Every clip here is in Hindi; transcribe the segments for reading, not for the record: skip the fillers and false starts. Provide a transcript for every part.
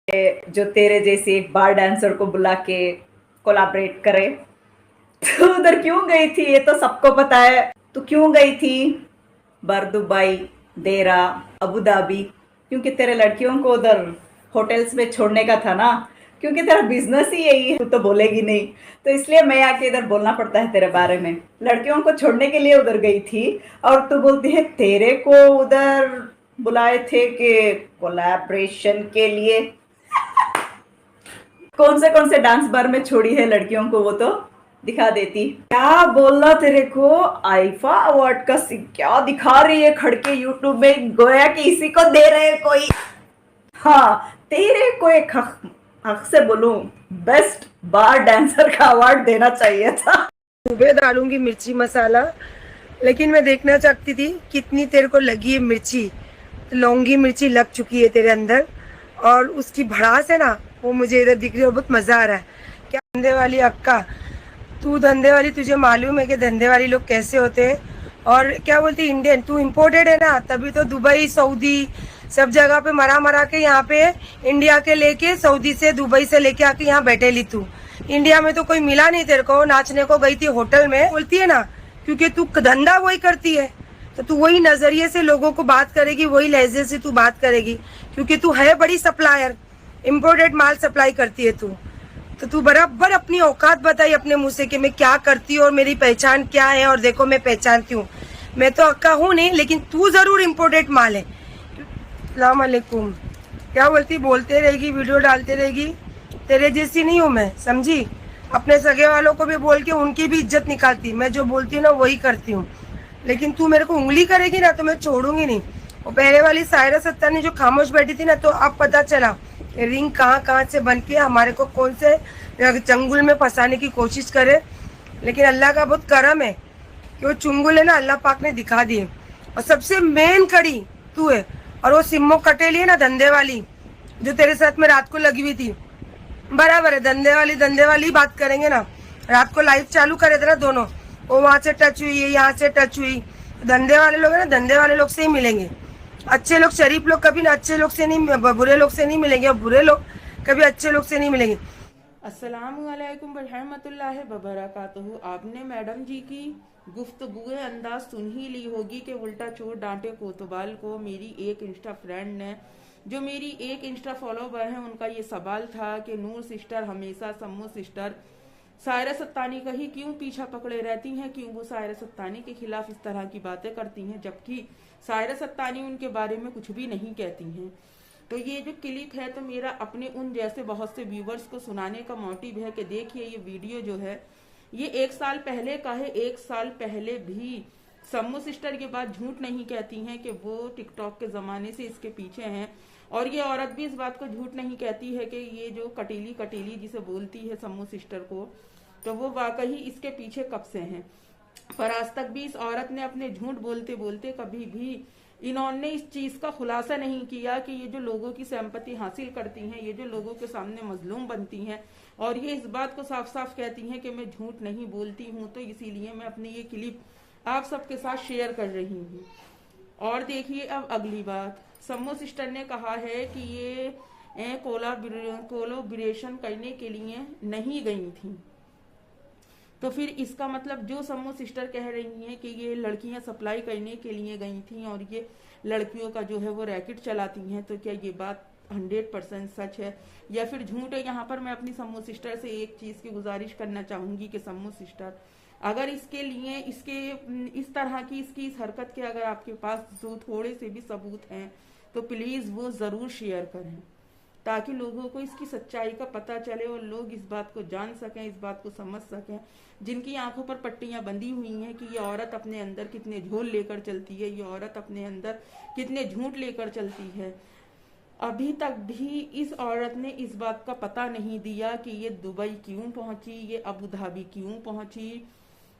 जो तेरे जैसे एक बार डांसर को बुला के कोलैबोरेट करे। तो उधर क्यों गई थी ये तो सबको पता है। तू क्यों गई थी बार दुबई, देरा, अबू धाबी? क्योंकि तेरे लड़कियों को उधर होटल्स में छोड़ने का था ना। क्योंकि तेरा बिजनेस ही यही है, तू तो बोलेगी नहीं। तो इसलिए मैं आके इधर बोलना पड़ता है तेरे बारे में। लड़कियों को छोड़ने के लिए उधर गई थी और तू बोलती है तेरे को उधर बुलाए थे कि कोलैबोरेशन के लिए। कौन से डांस बार में छोड़ी है लड़कियों को वो तो दिखा देती। क्या बोलना तेरे को, आईफा अवार्ड का क्या दिखा रही है खड़के यूट्यूब में, गोया कि इसी को दे रहे हैं कोई। हाँ, तेरे को एक हक से बोलूं, बेस्ट बार डांसर का अवार्ड देना चाहिए था। सुबह डालूंगी मिर्ची मसाला, लेकिन मैं देखना चाहती थी कितनी तेरे को लगी है मिर्ची। लौंगी मिर्ची लग चुकी है तेरे अंदर और उसकी भड़ास है ना, वो मुझे इधर दिख रही है और बहुत मजा आ रहा है। क्या धंधे वाली अक्का, तू धंधे वाली, तुझे मालूम है कि धंधे वाली लोग कैसे होते हैं। और क्या बोलती इंडियन, तू इम्पोर्टेड है ना, तभी तो दुबई सऊदी सब जगह पे मरा मरा के यहाँ पे इंडिया के लेके, सऊदी से दुबई से लेके आके यहाँ बैठे ली तू। इंडिया में तो कोई मिला नहीं तेरे को, नाचने को गई थी होटल में, बोलती है ना, क्योंकि तू धंधा वही करती है तो तू वही नजरिए से लोगों को बात करेगी, वही लहजे से तू बात करेगी, क्योंकि तू है बड़ी सप्लायर, इम्पोर्टेड माल सप्लाई करती है तू। तो तू बराबर अपनी औकात बताई अपने मुंह से कि मैं क्या करती हूँ और मेरी पहचान क्या है, और देखो मैं पहचानती हूँ। मैं तो अक्का हूँ नहीं, लेकिन तू जरूर इम्पोर्टेड माल है। अस्सलाम वालेकुम। क्या बोलती, बोलते रहेगी, वीडियो डालते रहेगी, तेरे जैसी नहीं हूँ मैं, समझी। अपने सगे वालों को भी बोल के उनकी भी इज्जत निकालती, मैं जो बोलती हूँ ना वही करती हूँ। लेकिन तू मेरे को उंगली करेगी ना तो मैं छोड़ूंगी नहीं। वो पहले वाली सायरा सत्तानी जो खामोश बैठी थी ना, तो अब पता चला रिंग कहाँ कहाँ से बन के हमारे को कौन से चंगुल में फंसाने की कोशिश करे। लेकिन अल्लाह का बहुत करम है कि वो चुंगुल है ना, अल्लाह पाक ने दिखा दिए। और सबसे मेन कड़ी तू है। और वो सिम्मो कटेली है ना, धंधे वाली, जो तेरे साथ में रात को लगी हुई थी, बराबर है, धंधे वाली बात करेंगे ना। रात को लाइव चालू करे थे ना दोनों, वो वहां से टच हुई, यहाँ से टच हुई। धंधे वाले लोग है ना, धंधे वाले लोग से ही मिलेंगे। अच्छे लोग, शरीफ लोग कभी ना अच्छे लोग से नहीं, बुरे लोग से नहीं मिलेंगे, और बुरे लोग कभी अच्छे लोग से नहीं मिलेंगे। अस्सलामुअलैकुम रहमतुल्लाहि व बरकातहू। आपने मैडम जी की गुफ्तगुए अंदाज सुन ही ली होगी कि उल्टा चोर डांटे कोतवाल को। मेरी एक इंस्टा फ्रेंड ने, जो मेरी एक इंस्टा फॉलोवर है, उनका ये सवाल था कि नूर सिस्टर हमेशा सम्मू सिस्टर सायरा सत्तानी का ही क्यों पीछा पकड़े रहती हैं, क्यों वो सायरा सत्तानी के खिलाफ इस तरह की बातें करती हैं, जबकि सायरा सत्तानी उनके बारे में कुछ भी नहीं कहती हैं। तो ये जो क्लिप है, तो मेरा अपने उन जैसे बहुत से व्यूवर्स को सुनाने का मोटिव है कि देखिए ये वीडियो जो है ये 1 साल पहले का है। 1 साल पहले भी सम्मू सिस्टर के बाद झूठ नहीं कहती हैं कि वो टिकटॉक के जमाने से इसके पीछे हैं। और ये औरत भी इस बात को झूठ नहीं कहती है कि ये जो कटीली कटीली जिसे बोलती है सम्मू सिस्टर को, तो वो वाकई इसके पीछे कब से हैं। पर आज तक भी इस औरत ने अपने झूठ बोलते बोलते कभी भी इन्होंने इस चीज का खुलासा नहीं किया कि ये जो लोगों की सिंपैथी हासिल करती हैं, ये जो लोगों के सामने मजलूम बनती हैं, और ये इस बात को साफ साफ कहती हैं कि मैं झूठ नहीं बोलती हूँ, तो इसीलिए मैं अपनी ये क्लिप आप सबके साथ शेयर कर रही हूँ। और देखिए अब अगली बात, सम्मू सिस्टर ने कहा है कि ये कोलाब्रेशन करने के लिए नहीं गई थी। तो फिर इसका मतलब जो सम्मू सिस्टर कह रही हैं कि ये लड़कियां सप्लाई करने के लिए गई थी और ये लड़कियों का जो है वो रैकेट चलाती हैं, तो क्या ये बात 100% सच है या फिर झूठ है। यहाँ पर मैं अपनी सम्मू सिस्टर से एक चीज की गुजारिश करना चाहूंगी कि सम्मू सिस्टर, अगर इसके लिए इसके इस तरह की इसकी इस हरकत के अगर आपके पास जो थोड़े से भी सबूत हैं, तो प्लीज वो जरूर शेयर करें, ताकि लोगों को इसकी सच्चाई का पता चले और लोग इस बात को जान सकें, इस बात को समझ सकें, जिनकी आंखों पर पट्टियां बंधी हुई हैं कि ये औरत अपने अंदर कितने झोल लेकर चलती है, ये औरत अपने अंदर कितने झूठ लेकर चलती है। अभी तक भी इस औरत ने इस बात का पता नहीं दिया कि ये दुबई क्यों पहुंची, ये अबू धाबी क्यों पहुंची,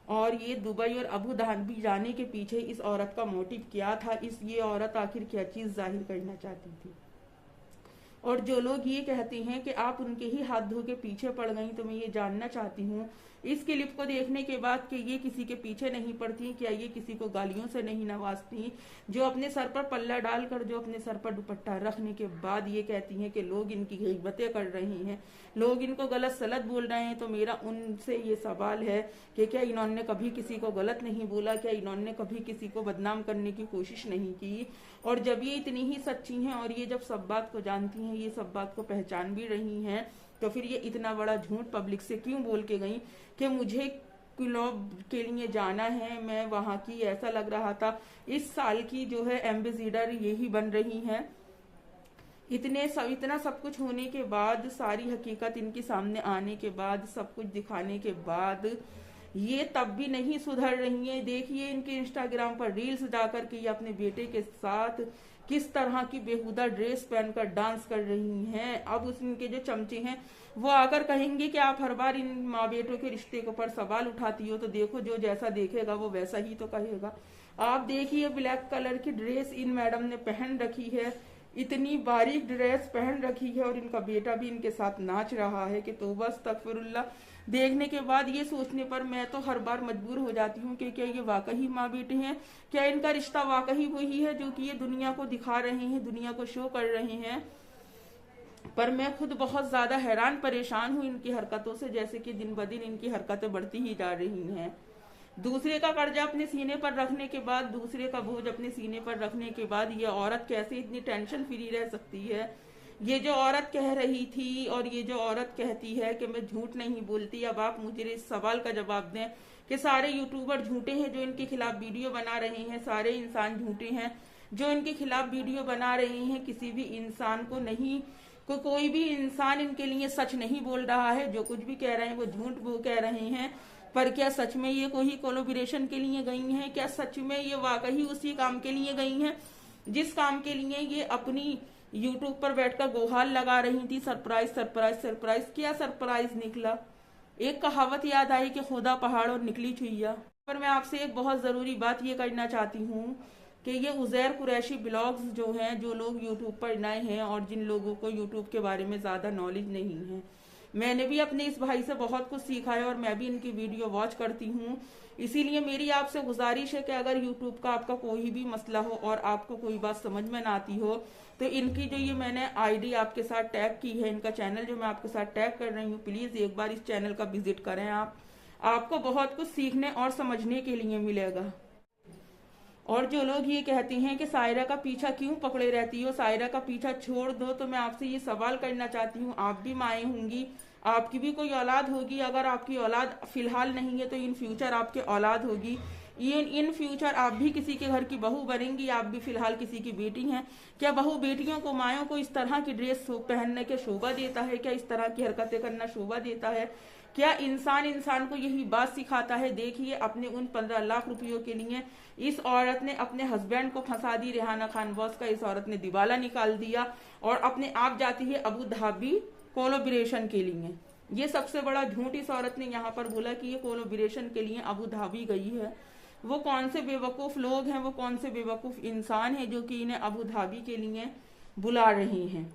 और ये दुबई और अबू धाबी जाने के पीछे इस औरत का मोटिव क्या था, ये औरत आखिर क्या चीज जाहिर करना चाहती थी। और जो लोग ये कहते हैं कि आप उनके ही हाथ धो के पीछे पड़ गई, तो मैं ये जानना चाहती हूँ इस क्लिप को देखने के बाद कि ये किसी के पीछे नहीं पड़ती, क्या ये किसी को गालियों से नहीं नवाजती, जो अपने सर पर पल्ला डालकर, जो अपने सर पर दुपट्टा रखने के बाद ये कहती हैं कि लोग इनकी गीबतें कर रहे हैं, लोग इनको गलत सलत बोल रहे हैं। तो मेरा उनसे ये सवाल है कि क्या इन्होंने कभी किसी को गलत नहीं बोला, क्या इन्होंने कभी किसी को बदनाम करने की कोशिश नहीं की? और जब ये इतनी ही सच्ची हैं और ये जब सब बात को जानती हैं, ये सब बात को पहचान भी रही हैं, तो फिर ये इतना बड़ा झूठ पब्लिक से क्यों बोल के गई कि मुझे क्लब के लिए जाना है, मैं वहां की, ऐसा लग रहा था इस साल की जो है एम्बेसडर यही बन रही हैं। इतना सब कुछ होने के बाद, सारी हकीकत इनके सामने आने के बाद, सब कुछ दिखाने के बाद ये तब भी नहीं सुधर रही है। देखिए इनके इंस्टाग्राम पर रील्स जाकर के ये अपने बेटे के साथ किस तरह की बेहुदा ड्रेस पहनकर डांस कर रही हैं। अब उनके जो चमचे हैं वो आकर कहेंगे कि आप हर बार इन माँ बेटों के रिश्ते के ऊपर सवाल उठाती हो, तो देखो जो जैसा देखेगा वो वैसा ही तो कहेगा। आप देखिए ब्लैक कलर की ड्रेस इन मैडम ने पहन रखी है, इतनी बारीक ड्रेस पहन रखी है, और इनका बेटा भी इनके साथ नाच रहा है कि तौबा अस्तगफिरुल्लाह। देखने के बाद ये सोचने पर मैं तो हर बार मजबूर हो जाती हूँ कि क्या ये वाकई माँ बेटे हैं, क्या इनका रिश्ता वाकई वही है जो कि ये दुनिया को दिखा रहे हैं, दुनिया को शो कर रहे हैं। पर मैं खुद बहुत ज्यादा हैरान परेशान हूँ इनकी हरकतों से, जैसे कि दिन ब दिन इनकी हरकतें बढ़ती ही जा रही हैं। दूसरे का कर्जा अपने सीने पर रखने के बाद, दूसरे का बोझ अपने सीने पर रखने के बाद ये औरत कैसे इतनी टेंशन फ्री रह सकती है? ये जो औरत कह रही थी और ये जो औरत कहती है कि मैं झूठ नहीं बोलती, अब आप मुझे इस सवाल का जवाब दें कि सारे यूट्यूबर झूठे हैं जो इनके खिलाफ वीडियो बना रहे हैं, सारे इंसान झूठे हैं जो इनके खिलाफ वीडियो बना रहे हैं। किसी भी इंसान को नहीं, कोई भी इंसान इनके लिए सच नहीं बोल रहा है, जो कुछ भी कह रहे हैं वो झूठ वो कह रहे हैं। पर क्या सच में ये कोई कोलैबोरेशन के लिए गई हैं? क्या सच में ये वाकई उसी काम के लिए गई हैं जिस काम के लिए ये अपनी यूट्यूब पर बैठकर गोहाल लगा रही थी, सरप्राइज सरप्राइज सरप्राइज? क्या सरप्राइज निकला? एक कहावत याद आई कि खुदा पहाड़ और निकली छुइया। पर मैं आपसे एक बहुत जरूरी बात ये करना चाहती हूँ कि ये उजैर कुरैशी ब्लॉग्स जो हैं, जो लोग यूट्यूब पर नए हैं और जिन लोगों को यूट्यूब के बारे में ज्यादा नॉलेज नहीं है, मैंने भी अपने इस भाई से बहुत कुछ सीखा है और मैं भी इनकी वीडियो वॉच करती हूँ। इसीलिए मेरी आपसे गुजारिश है कि अगर यूट्यूब का आपका कोई भी मसला हो और आपको कोई बात समझ में ना आती हो, तो इनकी जो ये मैंने आईडी आपके साथ टैग की है, इनका चैनल जो मैं आपके साथ टैग कर रही हूँ, प्लीज एक बार इस चैनल का विजिट करें। आपको बहुत कुछ सीखने और समझने के लिए मिलेगा। और जो लोग ये कहते हैं कि सायरा का पीछा क्यों पकड़े रहती हो, सायरा का पीछा छोड़ दो, तो मैं आपसे ये सवाल करना चाहती हूँ, आप भी माएँ होंगी, आपकी भी कोई औलाद होगी। अगर आपकी औलाद फिलहाल नहीं है तो इन फ्यूचर आपके औलाद होगी, इन फ्यूचर आप भी किसी के घर की बहू बनेंगी, आप भी फिलहाल किसी की बेटी हैं। क्या बहू बेटियों को, मायों को इस तरह की ड्रेस पहनने के शोभा देता है? क्या इस तरह की हरकतें करना शोभा देता है? क्या इंसान को यही बात सिखाता है? देखिए अपने उन 15 लाख रुपयों के लिए इस औरत ने अपने हस्बैंड को फंसा दी, रेहाना खान बॉस का। इस औरत ने दिवाला निकाल दिया और अपने आप जाती है अबू धाबी कोलैबोरेशन के लिए। ये सबसे बड़ा झूठ इस औरत ने यहाँ पर बोला कि ये कोलैबोरेशन के लिए अबू धाबी गई है। वो कौन से बेवकूफ लोग हैं, वो कौन से बेवकूफ इंसान हैं जो कि इन्हें अबू धाबी के लिए बुला रहे हैं?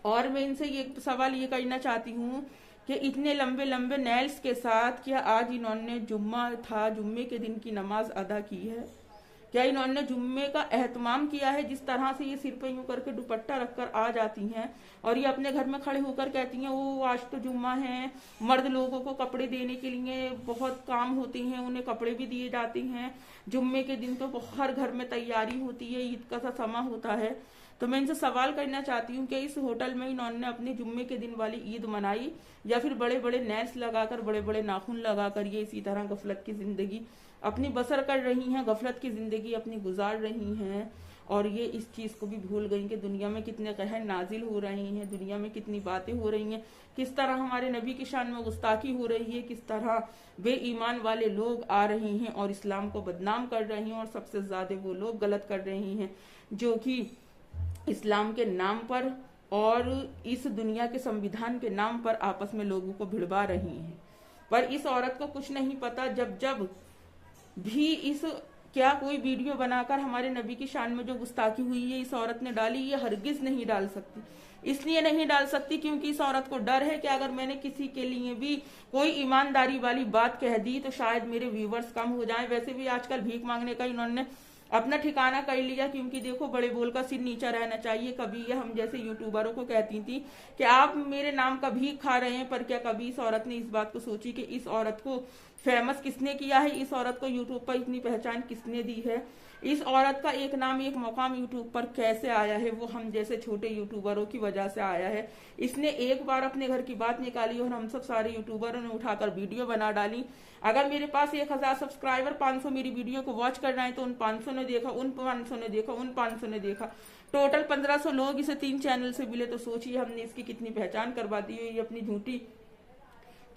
और मैं इनसे ये सवाल ये करना चाहती हूँ कि इतने लंबे लंबे नेल्स के साथ क्या आज इन्होंने जुम्मा था, जुम्मे के दिन की नमाज अदा की है? क्या इन्होंने जुम्मे का एहतमाम किया है? जिस तरह से ये सिर पे यूं करके दुपट्टा रखकर आ जाती हैं और ये अपने घर में खड़े होकर कहती हैं वो आज तो जुम्मा है। मर्द लोगों को कपड़े देने के लिए बहुत काम होते हैं, उन्हें कपड़े भी दिए जाते हैं। जुम्मे के दिन तो हर घर में तैयारी होती है, ईद का सा समा होता है। तो मैं इनसे सवाल करना चाहती हूँ कि इस होटल में इन्होंने अपने जुम्मे के दिन वाली ईद मनाई या फिर बड़े बड़े नेल्स लगाकर, बड़े बड़े नाखून लगाकर ये इसी तरह गफलत की जिंदगी अपनी बसर कर रही हैं, गफलत की जिंदगी अपनी गुजार रही हैं। और ये इस चीज को भी भूल गई कि दुनिया में कितने कहर नाजिल हो रहे हैं, दुनिया में कितनी बातें हो रही हैं, किस तरह हमारे नबी की शान में गुस्ताखी हो रही है, किस तरह बेईमान वाले लोग आ रहे हैं और इस्लाम को बदनाम कर रहे हैं। और सबसे ज्यादा वो लोग गलत कर रहे हैं जो कि इस्लाम के नाम पर और इस दुनिया के संविधान के नाम पर आपस में लोगों को भिड़वा रही हैं। पर इस औरत को कुछ नहीं पता, जब भी इस क्या कोई वीडियो बनाकर हमारे नबी की शान में जो गुस्ताखी हुई है इस औरत ने डाली, ये हरगिज नहीं डाल सकती। इसलिए नहीं डाल सकती क्योंकि इस औरत को डर है कि अगर मैंने किसी के लिए भी कोई ईमानदारी वाली बात कह दी तो शायद मेरे व्यूवर्स कम हो जाएं। वैसे भी आजकल भीख मांगने का इन्होंने अपना ठिकाना कर लिया, क्योंकि देखो बड़े बोल का सिर नीचा रहना चाहिए। कभी ये हम जैसे यूट्यूबरों को कहती थी कि आप मेरे नाम का भीख खा रहे हैं, पर क्या कभी इस औरत ने इस बात को सोची कि इस औरत को फेमस किसने किया है, इस औरत को यूट्यूब पर इतनी पहचान किसने दी है, इस औरत का एक नाम एक मकाम यूट्यूब पर कैसे आया है, वो हम जैसे छोटे यूट्यूबरों की वजह से आया है। इसने एक बार अपने घर की बात निकाली और हम सब सारे यूट्यूबरों ने उठाकर वीडियो बना डाली। अगर मेरे पास 1000 सब्सक्राइबर 500 मेरी वीडियो को वॉच कर रहे हैं तो उन 500 ने देखा, उन 500 ने देखा, उन 500 ने देखा, टोटल 1500 लोग इसे 3 चैनल से मिले। तो सोचिए हमने इसकी कितनी पहचान करवा दी है। ये अपनी झूठी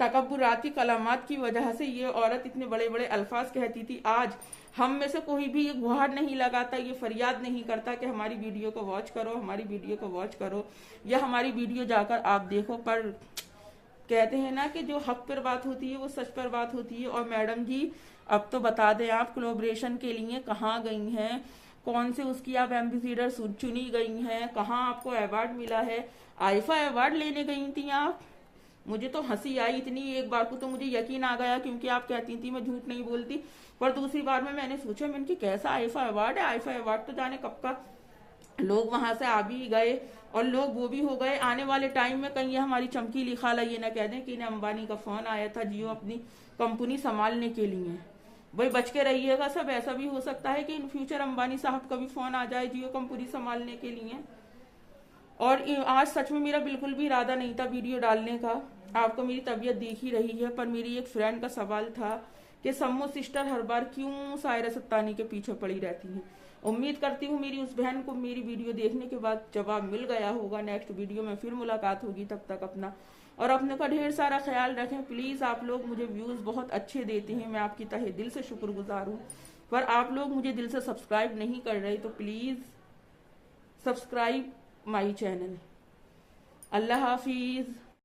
तकब्बुराती कलामात की वजह से ये औरत इतने बड़े बड़े अल्फाज कहती थी। आज हम में से कोई भी ये गुहार नहीं लगाता, ये फरियाद नहीं करता कि हमारी वीडियो को वॉच करो, हमारी वीडियो को वॉच करो, या हमारी वीडियो जाकर आप देखो। पर कहते हैं ना कि जो हक पर बात होती है वो सच पर बात होती है। और मैडम जी अब तो बता दें, आप कोलैबोरेशन के लिए कहाँ गई हैं, कौन से उसकी आप एम्बेसडर चुनी गई हैं, कहाँ आपको अवार्ड मिला है? आईफा अवार्ड लेने गई थी आप? मुझे तो हंसी आई इतनी। एक बार को तो मुझे यकीन आ गया क्योंकि आप कहती थी मैं झूठ नहीं बोलती, पर दूसरी बार में मैंने सोचा मैंने कि कैसा आईफा अवार्ड है। आईफा अवार्ड तो जाने कब का लोग वहां से आ भी गए और लोग वो भी हो गए। आने वाले टाइम में कहीं हमारी चमकीली खाला ये ना कह दें कि इन्हें अंबानी का फोन आया था जियो अपनी कंपनी संभालने के लिए। भाई बच के रहिएगा सब, ऐसा भी हो सकता है कि इन फ्यूचर अंबानी साहब का भी फोन आ जाए जियो कंपनी संभालने के लिए। और आज सच में मेरा बिल्कुल भी इरादा नहीं था वीडियो डालने का, आपको मेरी तबीयत देख ही रही है। पर मेरी एक फ्रेंड का सवाल था कि सम्मो सिस्टर हर बार क्यों सायरा सत्तानी के पीछे पड़ी रहती हैं। उम्मीद करती हूँ मेरी उस बहन को मेरी वीडियो देखने के बाद जवाब मिल गया होगा। नेक्स्ट वीडियो में फिर मुलाकात होगी, तब तक अपना और अपने का ढेर सारा ख्याल रखें। प्लीज़ आप लोग मुझे व्यूज़ बहुत अच्छे देते हैं, मैं आपकी तहे दिल से शुक्रगुजार हूँ, पर आप लोग मुझे दिल से सब्सक्राइब नहीं कर रहे, तो प्लीज़ सब्सक्राइब माई चैनल। अल्लाह हाफिज़।